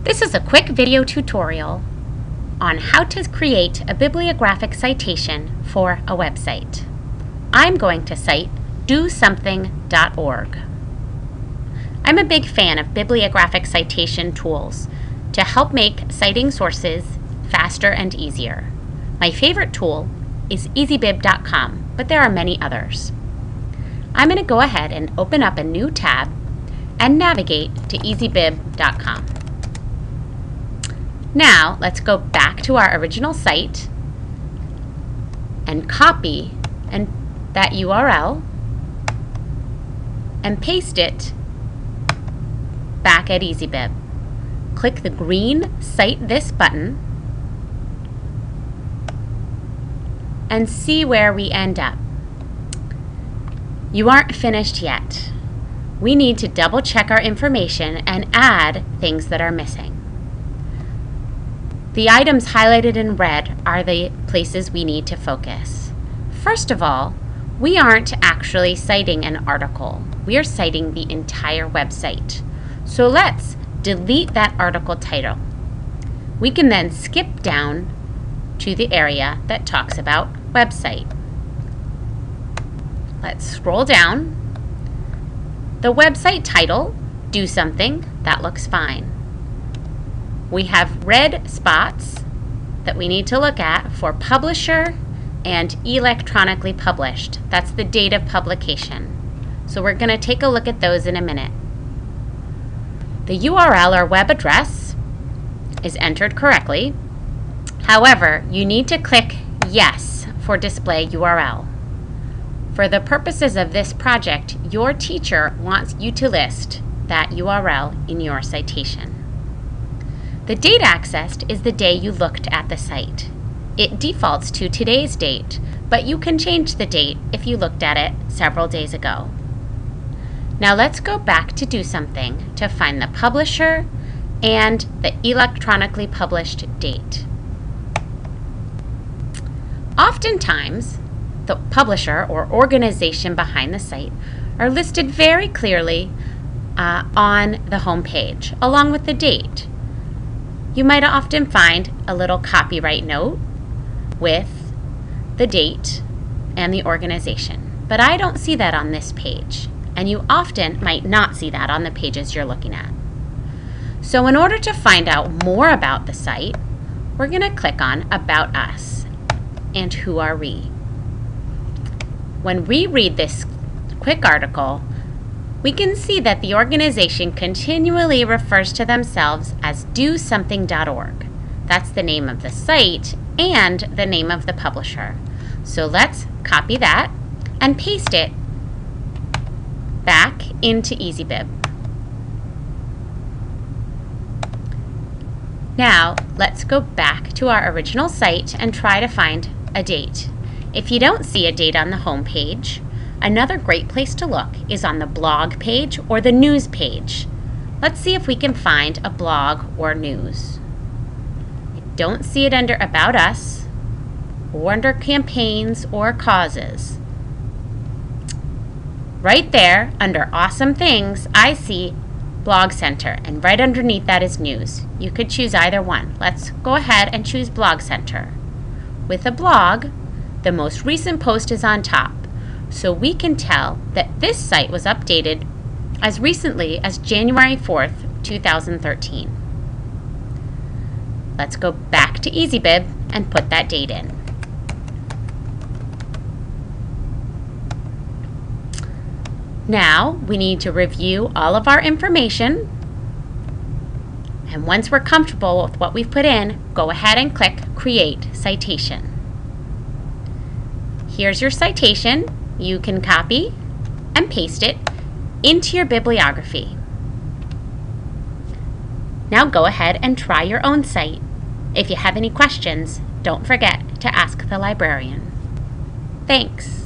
This is a quick video tutorial on how to create a bibliographic citation for a website. I'm going to cite dosomething.org. I'm a big fan of bibliographic citation tools to help make citing sources faster and easier. My favorite tool is easybib.com, but there are many others. I'm going to go ahead and open up a new tab and navigate to easybib.com. Now let's go back to our original site and copy that URL and paste it back at easybib. Click the green Cite This button and see where we end up. You aren't finished yet. We need to double check our information and add things that are missing. The items highlighted in red are the places we need to focus. First of all, we aren't actually citing an article. We are citing the entire website. So let's delete that article title. We can then skip down to the area that talks about website. Let's scroll down. The website title, Do Something, that looks fine. We have red spots that we need to look at for publisher and electronically published. That's the date of publication. So we're going to take a look at those in a minute. The URL or web address is entered correctly. However, you need to click Yes for display URL. For the purposes of this project, your teacher wants you to list that URL in your citation. The date accessed is the day you looked at the site. It defaults to today's date, but you can change the date if you looked at it several days ago. Now let's go back to Do Something to find the publisher and the electronically published date. Oftentimes, the publisher or organization behind the site are listed very clearly on the home page, along with the date. You might often find a little copyright note with the date and the organization, but I don't see that on this page, and you often might not see that on the pages you're looking at. So in order to find out more about the site, we're going to click on About Us and Who Are We. When we read this quick article, we can see that the organization continually refers to themselves as dosomething.org. That's the name of the site and the name of the publisher. So let's copy that and paste it back into easybib. Now let's go back to our original site and try to find a date. If you don't see a date on the home page, another great place to look is on the blog page or the news page. Let's see if we can find a blog or news. I don't see it under About Us or under campaigns or causes. Right there under Awesome Things, I see Blog Center, and right underneath that is news. You could choose either one. Let's go ahead and choose Blog Center. With a blog, the most recent post is on top, so we can tell that this site was updated as recently as January 4th, 2013. Let's go back to easybib and put that date in. Now we need to review all of our information, and once we're comfortable with what we've put in, go ahead and click Create Citation. Here's your citation. You can copy and paste it into your bibliography. Now go ahead and try your own site. If you have any questions, don't forget to ask the librarian. Thanks.